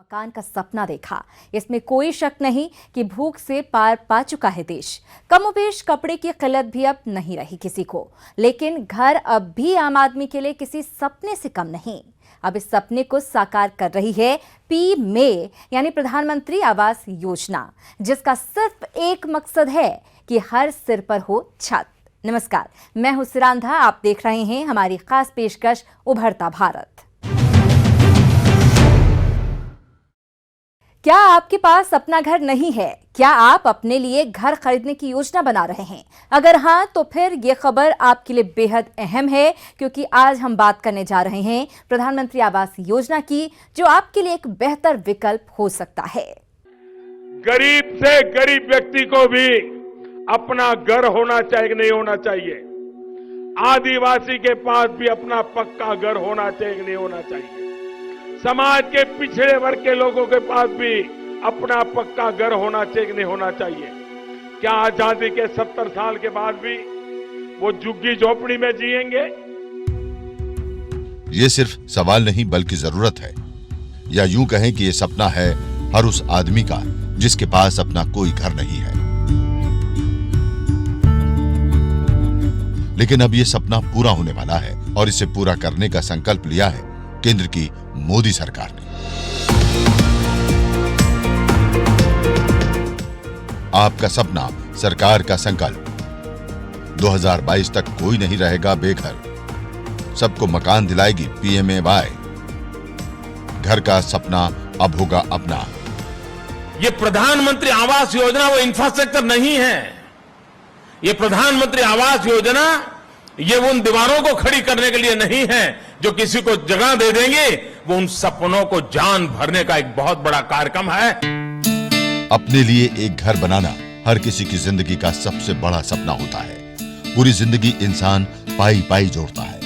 मकान का सपना देखा। इसमें कोई शक नहीं कि भूख से पार पा चुका है देश। कमोबेश कपड़े की किल्लत भी अब नहीं रही किसी को, लेकिन घर अब भी आम आदमी के लिए किसी सपने से कम नहीं। अब इस सपने को साकार कर रही है पीएमए यानी प्रधानमंत्री आवास योजना, जिसका सिर्फ एक मकसद है कि हर सिर पर हो छत। नमस्कार, मैं हूं सिरांधा, आप देख रहे हैं हमारी खास पेशकश उभरता भारत। क्या आपके पास अपना घर नहीं है? क्या आप अपने लिए घर खरीदने की योजना बना रहे हैं? अगर हां, तो फिर यह खबर आपके लिए बेहद अहम है, क्योंकि आज हम बात करने जा रहे हैं प्रधानमंत्री आवास योजना की, जो आपके लिए एक बेहतर विकल्प हो सकता है। गरीब से गरीब व्यक्ति को भी अपना घर होना चाहिए कि नहीं होना चाहिए? आदिवासी के पास भी अपना पक्का घर होना चाहिए कि नहीं होना चाहिए? समाज के पिछड़े वर्ग के लोगों के पास भी अपना पक्का घर होना चाहिए कि नहीं होना चाहिए? क्या आजादी के 70 साल के बाद भी वो झुग्गी झोपड़ी में जिएंगे? ये सिर्फ सवाल नहीं बल्कि जरूरत है, या यूं कहें कि ये सपना है हर उस आदमी का जिसके पास अपना कोई घर नहीं है। लेकिन अब ये सपना पूरा होने वाला है और इसे पूरा करने का संकल्प लिया है केंद्र की मोदी सरकार ने। आपका सपना, सरकार का संकल्प। 2022 तक कोई नहीं रहेगा बेघर। सबको मकान दिलाएगी पीएमएवाई। घर का सपना अब होगा अपना। ये प्रधानमंत्री आवास योजना वो इंफ्रास्ट्रक्चर नहीं है। ये प्रधानमंत्री आवास योजना ये उन दीवारों को खड़ी करने के लिए नहीं है जो किसी को जगह दे देंगे, वो उन सपनों को जान भरने का एक बहुत बड़ा कार्यक्रम है। अपने लिए एक घर बनाना हर किसी की जिंदगी का सबसे बड़ा सपना होता है। पूरी जिंदगी इंसान पाई पाई जोड़ता है,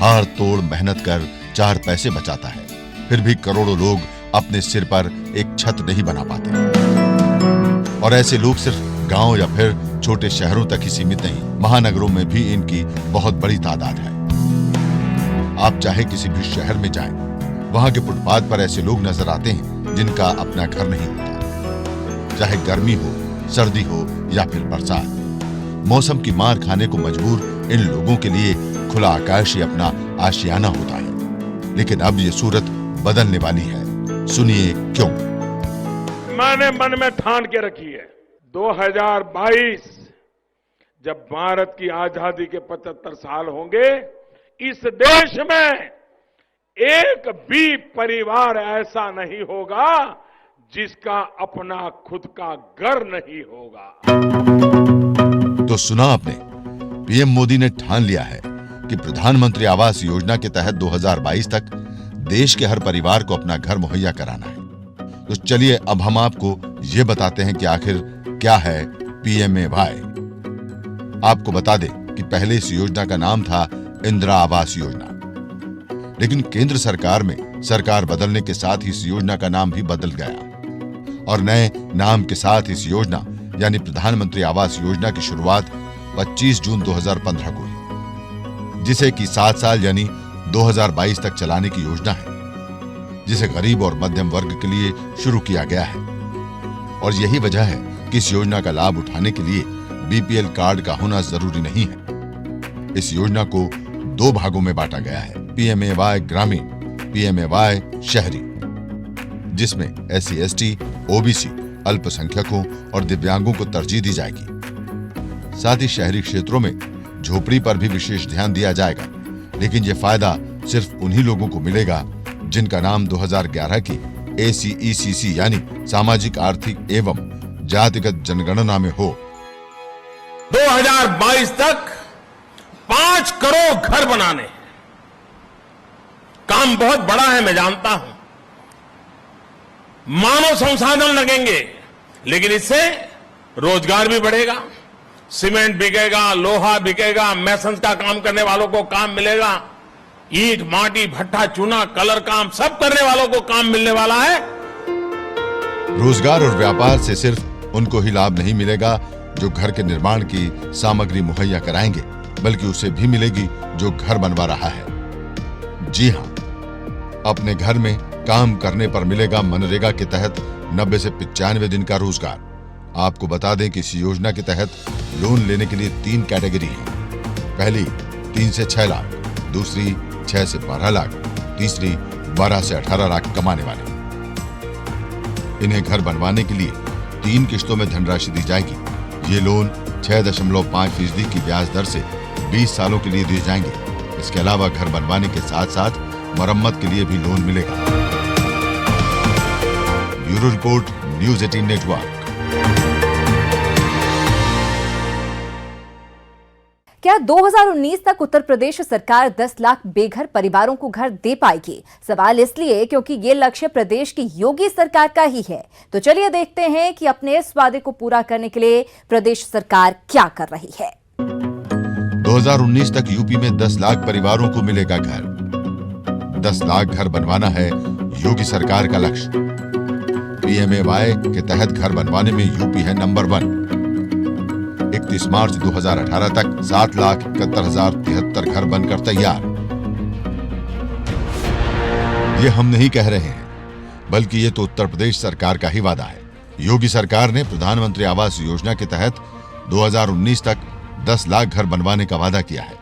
हार तोड़ मेहनत कर 4 पैसे बचाता है, फिर भी करोड़ों लोग अपने सिर पर एक छत नहीं बना पाते। और ऐसे लोग सिर्फ गांव या फिर छोटे शहरों तक ही सीमित नहीं, महानगरों में भी इनकी बहुत बड़ी तादाद है। आप चाहे किसी भी शहर में जाएं, वहां के फुटपाथ पर ऐसे लोग नजर आते हैं जिनका अपना घर नहीं होता। चाहे गर्मी हो, सर्दी हो या फिर बरसात, मौसम की मार खाने को मजबूर इन लोगों के लिए खुला आकाश ही अपना आशियाना होता है। लेकिन अब ये सूरत बदलने वाली है। सुनिए क्यों। मैंने मन में ठान के रखी है, 2022 जब भारत की आजादी के 75 साल होंगे, इस देश में एक भी परिवार ऐसा नहीं होगा जिसका अपना खुद का घर नहीं होगा। तो सुना आपने, पीएम मोदी ने ठान लिया है कि प्रधानमंत्री आवास योजना के तहत 2022 तक देश के हर परिवार को अपना घर मुहैया कराना है। तो चलिए अब हम आपको ये बताते हैं कि आखिर क्या है पीएमएवाई। आपको बता दें कि पहले इस योजना का नाम था इंदिरा आवास योजना, लेकिन केंद्र सरकार में सरकार बदलने के साथ ही इस योजना का नाम भी बदल गया और नए नाम के साथ इस योजना यानी प्रधानमंत्री आवास योजना की शुरुआत 25 जून 2015 को हुई, जिसे कि 7 साल यानी 2022 तक चलाने की योजना है, जिसे गरीब और मध्यम वर्ग के लिए शुरू किया गया है। और यही वजह है कि इस योजना का लाभ उठाने के लिए बीपीएल कार्ड का होना जरूरी नहीं है। इस योजना को 2 भागों में बांटा गया है, पीएमएवाई ग्रामीण, पीएमएवाई शहरी, जिसमें SC, ST, OBC, अल्पसंख्यकों और दिव्यांगों को तरजीह दी जाएगी। साथ ही शहरी क्षेत्रों में झोपड़ी पर भी विशेष ध्यान दिया जाएगा, लेकिन यह फायदा सिर्फ उन्हीं लोगों को मिलेगा जिनका नाम 2011 की ACECC यानी सामाजिक आर्थिक एवं जातिगत जनगणना में हो। 2022 तक 5 करोड़ घर बनाने, काम बहुत बड़ा है, मैं जानता हूं। मानव संसाधन लगेंगे, लेकिन इससे रोजगार भी बढ़ेगा, सीमेंट बिकेगा, लोहा बिकेगा, मैसन्स का काम करने वालों को काम मिलेगा, ईंट, माटी, भट्ठा, चूना, कलर काम सब करने वालों को काम मिलने वाला है। रोजगार और व्यापार से सिर्फ उनको ही लाभ नहीं मिलेगा जो घर के निर्माण की सामग्री मुहैया कराएंगे, बल्कि उसे भी मिलेगी जो घर बनवा रहा है। जी हां, अपने घर में काम करने पर मिलेगा मनरेगा के तहत 90 से 95 दिन का रोजगार। आपको बता दें कि इस योजना के तहत लोन लेने के लिए 3 कैटेगरी है। पहली 3 से 6 लाख, दूसरी 6 से 12 लाख, तीसरी 12 से 18 लाख कमाने वाले। इन्हें घर बनवाने के लिए 3 किश्तों में धनराशि दी जाएगी। ये लोन 6.5% की ब्याज दर से 20 सालों के लिए दिए जाएंगे। इसके अलावा घर बनवाने के साथ साथ मरम्मत के लिए भी लोन मिलेगा। Bureau report, news 18 network. क्या 2019 तक उत्तर प्रदेश सरकार 10 लाख बेघर परिवारों को घर दे पाएगी? सवाल इसलिए क्योंकि ये लक्ष्य प्रदेश की योगी सरकार का ही है। तो चलिए देखते हैं कि अपने इस वादे को पूरा करने के लिए प्रदेश सरकार क्या कर रही है। 2019 तक यूपी में 10 लाख परिवारों को मिलेगा घर। 10 लाख घर बनवाना है योगी सरकार का लक्ष्य। पीएमएवाई के तहत घर बनवाने में यूपी है नंबर 1। 31 मार्च 2018 तक 7,71,073 घर बनकर तैयार। ये हम नहीं कह रहे हैं, बल्कि ये तो उत्तर प्रदेश सरकार का ही वादा है। योगी सरकार ने प्रधानमंत्री आवास योजना के तहत 2019 तक 10 लाख घर बनवाने का वादा किया है,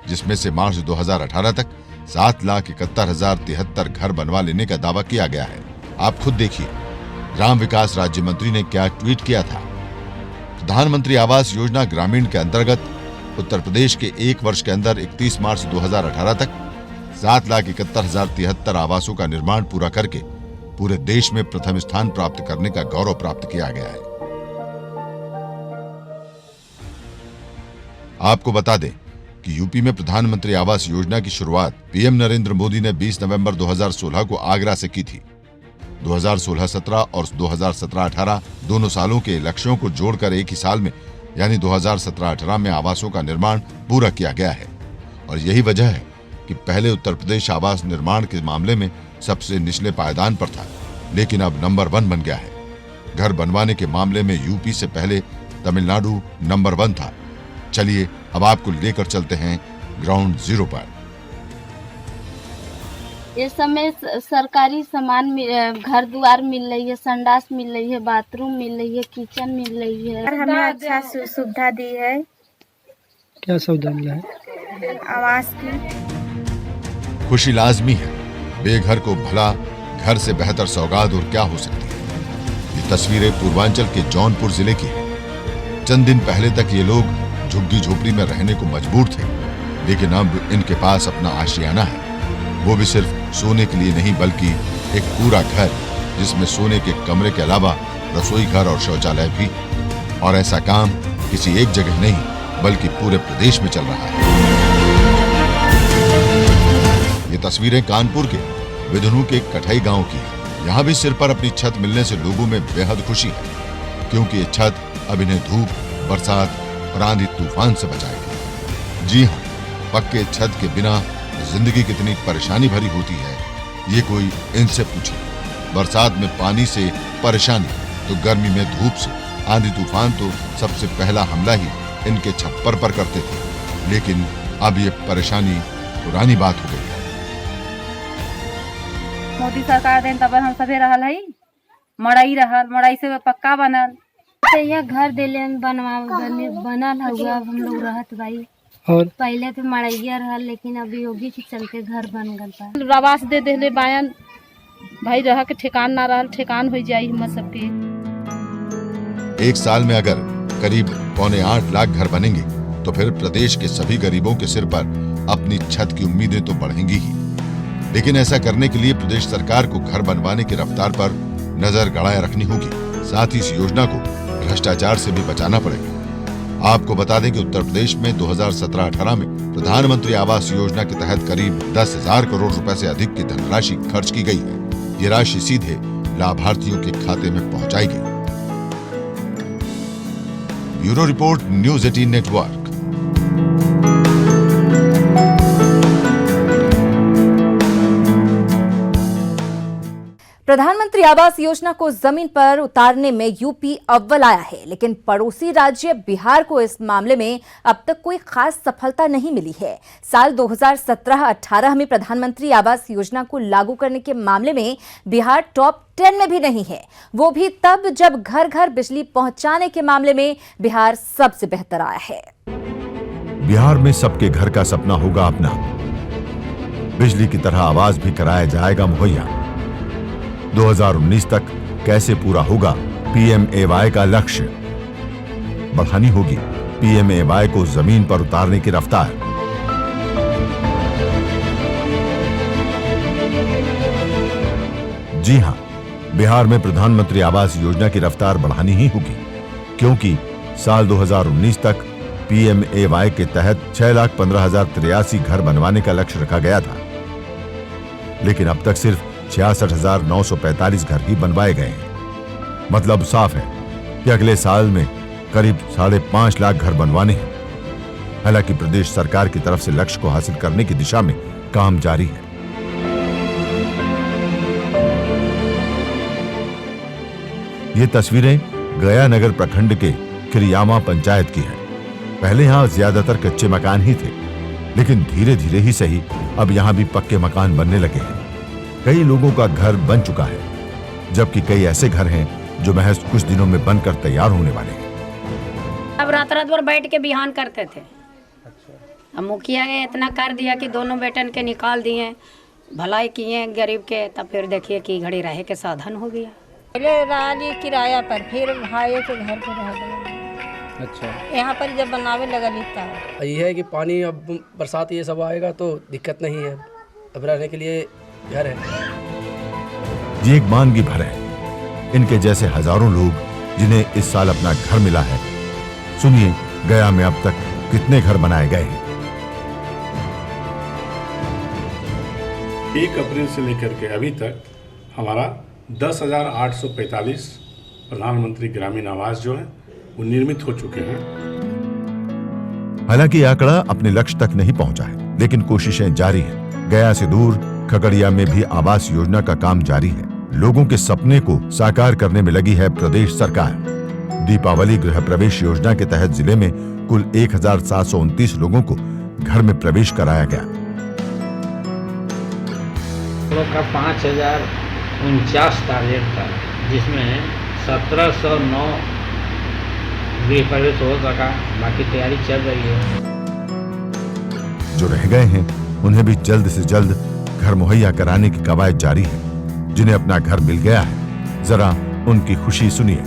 जिसमें से मार्च 2018 तक 7,71,073 घर बनवा लेने का दावा किया गया है। आप खुद देखिए, ग्राम विकास राज्य मंत्री ने क्या ट्वीट किया था। प्रधानमंत्री आवास योजना ग्रामीण के अंतर्गत उत्तर प्रदेश के 1 वर्ष के अंदर 31 मार्च 2018 तक 7,71,073 आवासों का निर्माण पूरा करके पूरे देश में प्रथम स्थान प्राप्त करने का गौरव प्राप्त किया गया है। आपको बता दें कि यूपी में प्रधानमंत्री आवास योजना की शुरुआत पीएम नरेंद्र मोदी ने 20 नवंबर 2016 को आगरा से की थी। 2016-17 और 2017-18 दोनों सालों के लक्ष्यों को जोड़कर एक ही साल में यानी 2017-18 में आवासों का निर्माण पूरा किया गया है। और यही वजह है कि पहले उत्तर प्रदेश आवास निर्माण के मामले में सबसे निचले पायदान पर था, लेकिन अब नंबर 1 बन गया है। घर बनवाने के मामले में यूपी से पहले तमिलनाडु नंबर 1 था। चलिए अब आपको लेकर चलते हैं ग्राउंड जीरो पर। इस समय सरकारी सामान घर द्वार मिल रही है, संडास मिल रही है, बाथरूम मिल रही है, किचन मिल रही है। हमें अच्छा सुविधा दी है। क्या सुविधा मिला है? आवास की खुशी लाजमी है, बेघर को भला घर से बेहतर सौगात और क्या हो सकती है। ये तस्वीरें पूर्वांचल के जौनपुर जिले की है। चंद दिन पहले तक ये लोग झुग्गी झोपड़ी में रहने को मजबूर थे, लेकिन अब इनके पास अपना आशियाना है। वो भी सिर्फ सोने के लिए नहीं, बल्कि एक पूरा घर जिसमें सोने के कमरे के अलावा रसोई घर और शौचालय भी। और ऐसा काम किसी एक जगह नहीं, बल्कि पूरे प्रदेश में चल रहा है। ये तस्वीरें कानपुर के विधनु के कठई गांव की है। यहाँ भी सिर पर अपनी छत मिलने से लोगों में बेहद खुशी है, क्योंकि ये छत अब इन्हें धूप, बरसात और आंधी तूफान से बचाएगी। जी हाँ, पक्के छत के बिना जिंदगी कितनी परेशानी भरी होती है, ये कोई इनसे पूछे। बरसात में पानी से परेशानी, तो गर्मी में धूप से। आंधी तूफान तो सबसे पहला हमला ही इनके छप्पर पर करते थे, लेकिन अब ये परेशानी पुरानी बात हो गई है। मोदी सरकार देन तब हम सभी रहल है, मड़ई से पक्का बनल। यह घर दिले बनल हुआ, हम लोग रहत भाई। और पहले तो मड़ैया रहा, लेकिन अभी योगी के चलते घर बन गल। आवास दे देले बायन भाई, रह के ठिकान ना रहल, ठिकान हो जाई हम सबके। एक साल में अगर करीब 7.25 लाख घर बनेंगे, तो फिर प्रदेश के सभी गरीबों के सिर पर अपनी छत की उम्मीदें तो बढ़ेंगी ही। लेकिन ऐसा करने के लिए प्रदेश सरकार को घर बनवाने की रफ्तार पर नजर गड़ाए रखनी होगी। साथ ही इस योजना को भ्रष्टाचार से भी बचाना पड़ेगा। आपको बता दें कि उत्तर प्रदेश में 2017-18 में प्रधानमंत्री आवास योजना के तहत करीब 10,000 करोड़ रुपए से अधिक की धनराशि खर्च की गई है। ये राशि सीधे लाभार्थियों के खाते में पहुंचाई गई। Bureau report, news 18 network. प्रधानमंत्री आवास योजना को जमीन पर उतारने में यूपी अव्वल आया है, लेकिन पड़ोसी राज्य बिहार को इस मामले में अब तक कोई खास सफलता नहीं मिली है। साल 2017-18 में प्रधानमंत्री आवास योजना को लागू करने के मामले में बिहार टॉप 10 में भी नहीं है, वो भी तब जब घर घर बिजली पहुंचाने के मामले में बिहार सबसे बेहतर आया है। बिहार में सबके घर का सपना होगा अपना, बिजली की तरह आवाज भी कराया जाएगा मुहैया। 2019 तक कैसे पूरा होगा पीएमएवाई का लक्ष्य? बढ़ानी होगी पीएमएवाई को जमीन पर उतारने की रफ्तार। जी हां, बिहार में प्रधानमंत्री आवास योजना की रफ्तार बढ़ानी ही होगी, क्योंकि साल 2019 तक पीएमएवाई के तहत 6,15,083 घर बनवाने का लक्ष्य रखा गया था, लेकिन अब तक सिर्फ 66,945 घर ही बनवाए गए हैं। मतलब साफ है कि अगले साल में करीब 5.5 लाख घर बनवाने हैं। हालांकि प्रदेश सरकार की तरफ से लक्ष्य को हासिल करने की दिशा में काम जारी है। ये तस्वीरें गया नगर प्रखंड के किरियामा पंचायत की है। पहले यहां ज्यादातर कच्चे मकान ही थे, लेकिन धीरे धीरे ही सही अब यहां भी पक्के मकान बनने लगे हैं। कई लोगों का घर बन चुका है, जबकि कई ऐसे घर हैं जो महज कुछ दिनों में बनकर तैयार होने वाले हैं। अब रात भर बैठ के बिहान करते थे। अब मुखिया ने इतना कर दिया कि दोनों बेटन के निकाल दिए, भलाई किए गरीब के, तब फिर देखिए कि घड़ी रहे के साधन हो गया। पहले रहा किराया पर, फिर भाई के घर पर रह गए। अच्छा, यहाँ पर जब बनावे लगा लिखता है। ये है कि पानी अब बरसात ये सब आएगा तो दिक्कत नहीं है, अब रहने के लिए घर है। ये एक मानगी भर है। इनके जैसे हजारों लोग जिन्हें इस साल अपना घर मिला है। सुनिए गया में अब तक कितने घर बनाए गए हैं। 1 अप्रैल से लेकर के अभी तक हमारा 10,845 प्रधानमंत्री ग्रामीण आवास जो है वो निर्मित हो चुके हैं। हालांकि आंकड़ा अपने लक्ष्य तक नहीं पहुंचा है, लेकिन कोशिशें जारी हैं। गया से दूर खगड़िया में भी आवास योजना का काम जारी है। लोगों के सपने को साकार करने में लगी है प्रदेश सरकार। दीपावली गृह प्रवेश योजना के तहत जिले में कुल 1,729 लोगों को घर में प्रवेश कराया गया। लोग का 5,049 टारगेट था, जिसमें 1,709 गृह प्रवेश हो सका, बाकी तैयारी चल रही है। जो रह गए हैं उन्हें भी जल्द से जल्द घर मुहैया कराने की कवायद जारी है। जिन्हें अपना घर मिल गया है, जरा उनकी खुशी सुनिए।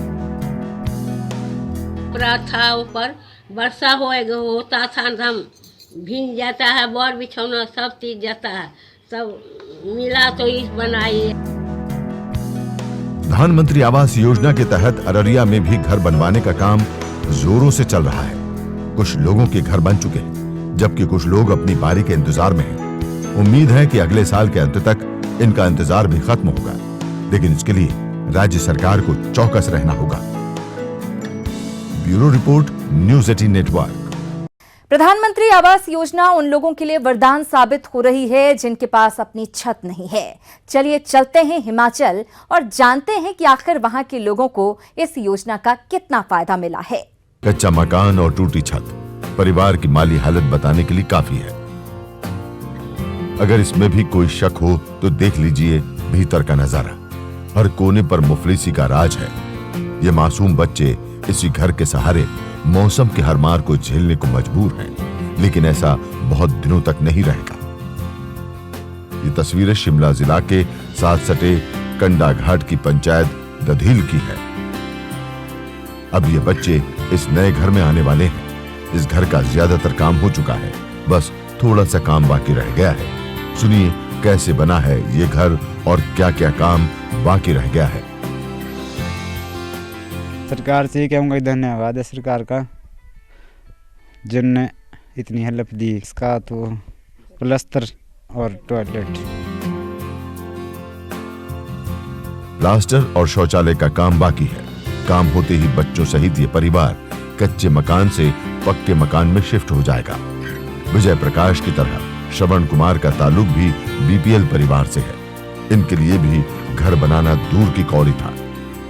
था ऊपर वर्षा होता था, हम भीग जाता है, बोर बिछौना सब चीज जाता है, सब मिला तो इस बनाई। प्रधानमंत्री आवास योजना के तहत अररिया में भी घर बनवाने का काम जोरों से चल रहा है। कुछ लोगों के घर बन चुके हैं, जबकि कुछ लोग अपनी बारी के इंतजार में हैं। उम्मीद है कि अगले साल के अंत तक इनका इंतजार भी खत्म होगा, लेकिन इसके लिए राज्य सरकार को चौकस रहना होगा। Bureau report, news 18 network. प्रधानमंत्री आवास योजना उन लोगों के लिए वरदान साबित हो रही है जिनके पास अपनी छत नहीं है। चलिए चलते हैं हिमाचल और जानते हैं कि आखिर वहां के लोगों को इस योजना का कितना फायदा मिला है। कच्चा मकान और टूटी छत परिवार की माली हालत बताने के लिए काफी है। अगर इसमें भी कोई शक हो तो देख लीजिए भीतर का नजारा। हर कोने पर मुफलिसी का राज है। ये मासूम बच्चे इसी घर के सहारे मौसम के हर मार को झेलने को मजबूर हैं, लेकिन ऐसा बहुत दिनों तक नहीं रहेगा। ये तस्वीरें शिमला जिला के साथ सटे कंडा घाट की पंचायत दधील की है। अब ये बच्चे इस नए घर में आने वाले हैं। इस घर का ज्यादातर काम हो चुका है, बस थोड़ा सा काम बाकी रह गया है। सुनिए कैसे बना है ये घर और क्या क्या काम बाकी रह गया है। सरकार से कहूँगा धन्यवाद है सरकार का, जिनने इतनी हेल्प दी। इसका तो प्लास्टर और टॉयलेट, प्लास्टर और शौचालय का काम बाकी है। काम होते ही बच्चों सहित ये परिवार कच्चे मकान से पक्के मकान में शिफ्ट हो जाएगा। विजय प्रकाश की तरह श्रवण कुमार का ताल्लुक भी बीपीएल परिवार से है। इनके लिए भी घर बनाना दूर की कौड़ी था,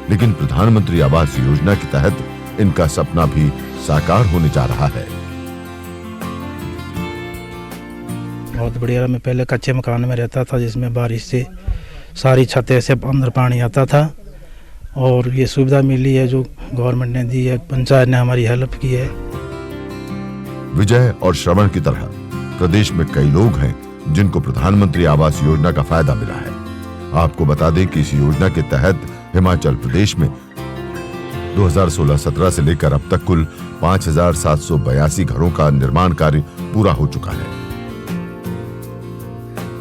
लेकिन प्रधानमंत्री आवास योजना के तहत इनका सपना भी साकार होने जा रहा है। बहुत बढ़िया। मैं पहले कच्चे मकान में रहता था, जिसमें बारिश से सारी छतें से अंदर पानी आता था, और ये सुविधा मिली है जो गवर्नमेंट ने दी है, पंचायत ने हमारी हेल्प की है। विजय और श्रवण की तरह प्रदेश में कई लोग हैं जिनको प्रधानमंत्री आवास योजना का फायदा मिला है। आपको बता दें कि इस योजना के तहत हिमाचल प्रदेश में 2016-17 से लेकर अब तक कुल 5,782 घरों का निर्माण कार्य पूरा हो चुका है।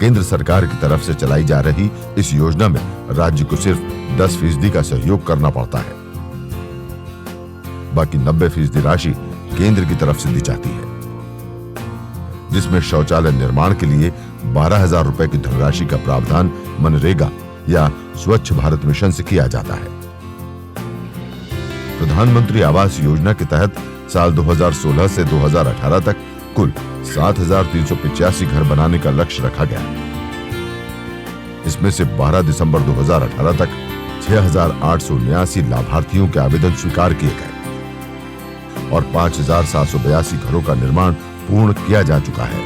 केंद्र सरकार की तरफ से चलाई जा रही इस योजना में राज्य को सिर्फ 10% का सहयोग करना पड़ता है। बाकी 90% राशि केंद्र की तरफ से दी जाती है, जिसमें शौचालय निर्माण के लिए 12,000 रुपए की धनराशि का प्रावधान मनरेगा या स्वच्छ भारत मिशन से किया जाता है। प्रधानमंत्री आवास योजना के तहत साल 2016 से 2018 तक कुल 7,385 घर बनाने का लक्ष्य रखा गया। इसमें से 12 दिसंबर 2018 तक 6,879 लाभार्थियों के आवेदन स्वीकार किए गए और 5,782 घरों का निर्माण पूर्ण किया जा चुका है।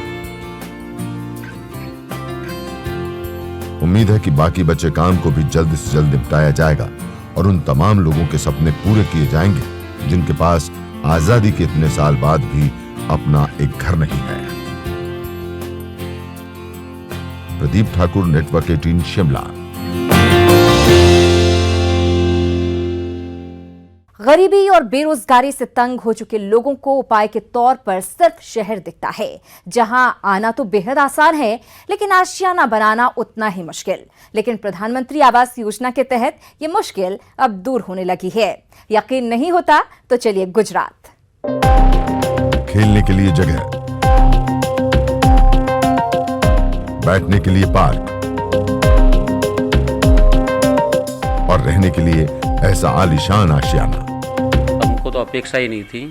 उम्मीद है कि बाकी बचे काम को भी जल्द से जल्द निपटाया जाएगा और उन तमाम लोगों के सपने पूरे किए जाएंगे जिनके पास आजादी के इतने साल बाद भी अपना एक घर नहीं है। प्रदीप ठाकुर, नेटवर्क 18, शिमला। गरीबी और बेरोजगारी से तंग हो चुके लोगों को उपाय के तौर पर सिर्फ शहर दिखता है, जहां आना तो बेहद आसान है लेकिन आशियाना बनाना उतना ही मुश्किल। लेकिन प्रधानमंत्री आवास योजना के तहत ये मुश्किल अब दूर होने लगी है। यकीन नहीं होता तो चलिए गुजरात। खेलने के लिए जगह, बैठने के लिए पार्क और रहने के लिए ऐसा आलीशान आशियाना। हमको तो अपेक्षा ही नहीं थी,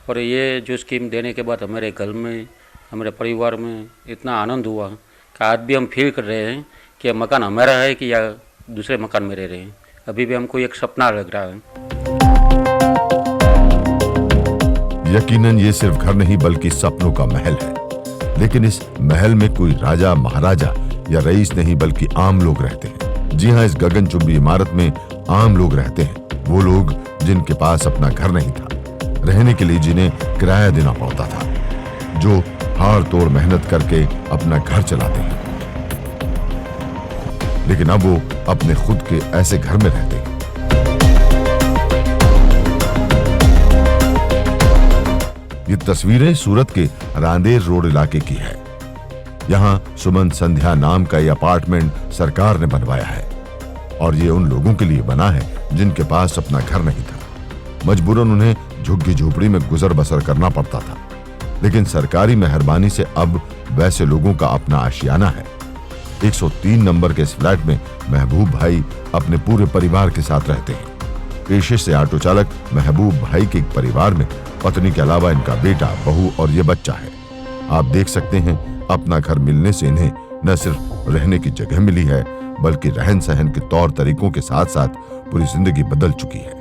और ये जो स्कीम देने के बाद हमारे घर में, हमारे परिवार में इतना आनंद हुआ कि आज भी हम फील कर रहे हैं कि मकान हमारा है कि या दूसरे मकान में रह रहे हैं। अभी भी हमको एक सपना लग रहा है। यकीनन ये सिर्फ घर नहीं बल्कि सपनों का महल है, लेकिन इस महल में कोई राजा, महाराजा या रईस नहीं बल्कि आम लोग रहते हैं। जी हाँ, इस गगनचुंबी इमारत में आम लोग रहते हैं, वो लोग जिनके पास अपना घर नहीं था, रहने के लिए जिन्हें किराया देना पड़ता था, जो हाड़ तोड़ मेहनत करके अपना घर चलाते हैं, लेकिन अब वो अपने खुद के ऐसे घर में रहते हैं। ये तस्वीरें सूरत के रांदेर रोड इलाके की है। यहाँ सुमन संध्या नाम का ये अपार्टमेंट सरकार ने बनवाया है और ये उन लोगों के लिए बना है जिनके पास अपना घर नहीं था। मजबूरन उन्हें झुग्गी झोपड़ी में गुजर बसर करना पड़ता था, लेकिन सरकारी मेहरबानी से अब वैसे लोगों का अपना आशियाना है। 103 नंबर के इस फ्लैट में महबूब भाई अपने पूरे परिवार के साथ रहते हैं। पेशे से ऑटो चालक महबूब भाई के एक परिवार में पत्नी के अलावा इनका बेटा, बहू और ये बच्चा है। आप देख सकते हैं, अपना घर मिलने से इन्हें न सिर्फ रहने की जगह मिली है बल्कि रहन सहन के तौर तरीकों के साथ साथ पूरी जिंदगी बदल चुकी है।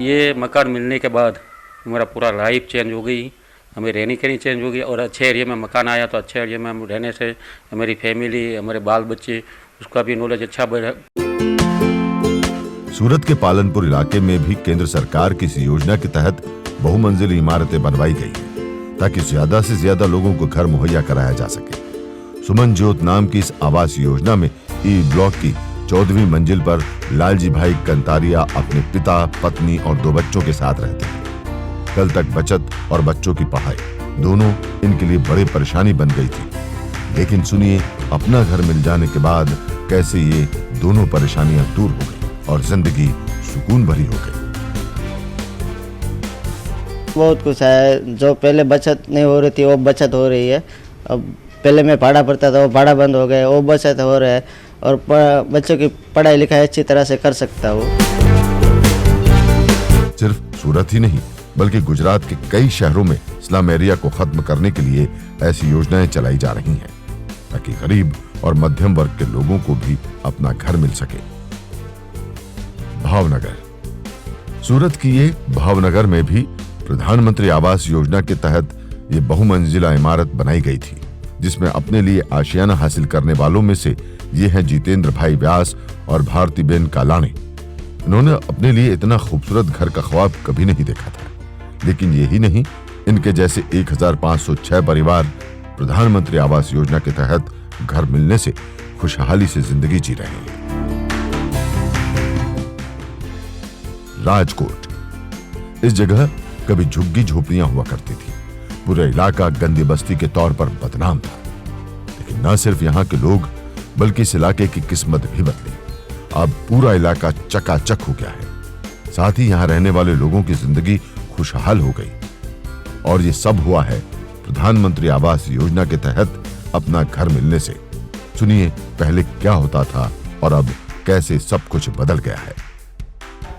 ये मकान मिलने के बाद हमारा पूरा लाइफ चेंज हो गई, हमें रहने के लिए चेंज हो गई, और अच्छे एरिया में मकान आया तो अच्छे एरिया में हम रहने से हमारी फैमिली, हमारे बाल बच्चे, उसका भी नॉलेज अच्छा बढ़ा। सूरत के पालनपुर इलाके में भी केंद्र सरकार की इस योजना के तहत बहुमंजिली इमारतें बनवाई गई हैं ताकि ज्यादा से ज्यादा लोगों को घर मुहैया कराया जा सके। सुमन ज्योत नाम की इस आवास योजना में ई ब्लॉक की 14वीं मंजिल पर लालजी भाई कंतारिया अपने पिता, पत्नी और 2 बच्चों के साथ रहते हैं। कल तक बचत और बच्चों की पढ़ाई दोनों इनके लिए बड़ी परेशानी बन गई थी, लेकिन सुनिए, अपना घर मिल जाने के बाद कैसे ये दोनों परेशानियां दूर हो गई और जिंदगी सुकून भरी हो गई। बहुत कुछ है, जो पहले बचत नहीं हो रही थी वो बचत हो रही है। अब पहले मैं भाड़ा भरता था, वो भाड़ा बंद हो गया, वो बचत हो रहा है और बच्चों की पढ़ाई लिखाई अच्छी तरह से कर सकता हूँ। सिर्फ सूरत ही नहीं बल्कि गुजरात के कई शहरों में स्लम एरिया को खत्म करने के लिए ऐसी योजनाएं चलाई जा रही हैं। ताकि गरीब और मध्यम वर्ग के लोगों को भी अपना घर मिल सके। भावनगर। सूरत की ये भावनगर में भी प्रधानमंत्री आवास योजना के तहत ये बहुमंजिला इमारत बनाई गई थी, जिसमें अपने लिए आशियाना हासिल करने वालों में से ये हैं जितेंद्र भाई व्यास और भारतीबेन कालाणी। इन्होंने अपने लिए इतना खूबसूरत घर का ख्वाब कभी नहीं देखा था, लेकिन यही नहीं, इनके जैसे 1506 परिवार प्रधानमंत्री आवास योजना के तहत घर मिलने से खुशहाली से जिंदगी जी रहे हैं। राजकोट। इस जगह कभी झुग्गी झोपड़ियां हुआ करती थी। पूरा इलाका गंदी बस्ती के तौर पर बदनाम था, लेकिन न सिर्फ यहाँ के लोग बल्कि इस इलाके की किस्मत भी बदली। अब पूरा इलाका चकाचक हो गया है। साथ ही यहाँ रहने वाले लोगों की जिंदगी खुशहाल हो गई। और ये सब हुआ है प्रधानमंत्री आवास योजना के तहत अपना घर मिलने से। सुनिए पहले क्या होता था और अब कैसे सब कुछ बदल गया है।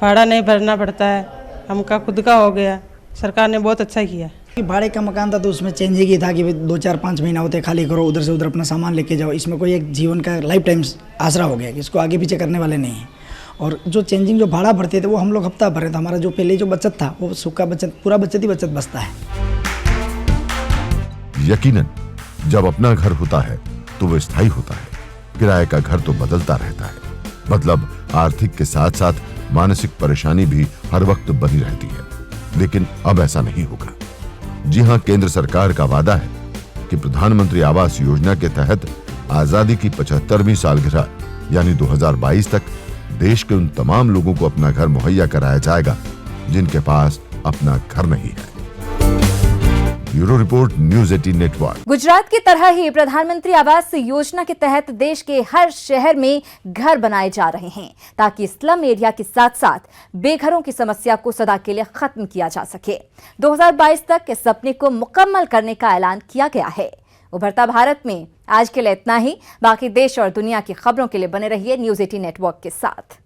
भाड़ा नहीं भरना पड़ता है, हमका खुद का हो गया। सरकार ने बहुत अच्छा किया। भाड़े का मकान था तो उसमें चेंजिंग ही था कि 2-4-5 महीना होते खाली करो, उधर से उधर अपना सामान लेके जाओ। इसमें कोई एक जीवन का लाइफ टाइम आसरा हो गया कि इसको आगे पीछे करने वाले नहीं है। और जो चेंजिंग जो भाड़ा भरते थे वो हम लोग हफ्ता भरे था। हमारा जो पहले जो बचत था वो सूखा बचत, पूरा बचत ही बचत बचता है। यकीनन जब अपना घर होता है तो वो स्थायी होता है। किराए का घर तो बदलता रहता है। मतलब आर्थिक के साथ साथ मानसिक परेशानी भी हर वक्त बनी रहती है। लेकिन अब ऐसा नहीं होगा। जी हां, केंद्र सरकार का वादा है कि प्रधानमंत्री आवास योजना के तहत आजादी की 75वीं सालगिरह यानी 2022 तक देश के उन तमाम लोगों को अपना घर मुहैया कराया जाएगा जिनके पास अपना घर नहीं है। Bureau report, news 18 network. Gujarat की तरह ही प्रधानमंत्री आवास योजना के तहत देश के हर शहर में घर बनाए जा रहे हैं, ताकि स्लम एरिया के साथ साथ बेघरों की समस्या को सदा के लिए खत्म किया जा सके। 2022 तक इस सपने को मुकम्मल करने का ऐलान किया गया है। उभरता भारत में आज के लिए इतना ही। बाकी देश और दुनिया की खबरों के लिए बने रहिए न्यूज़ 18 नेटवर्क के साथ।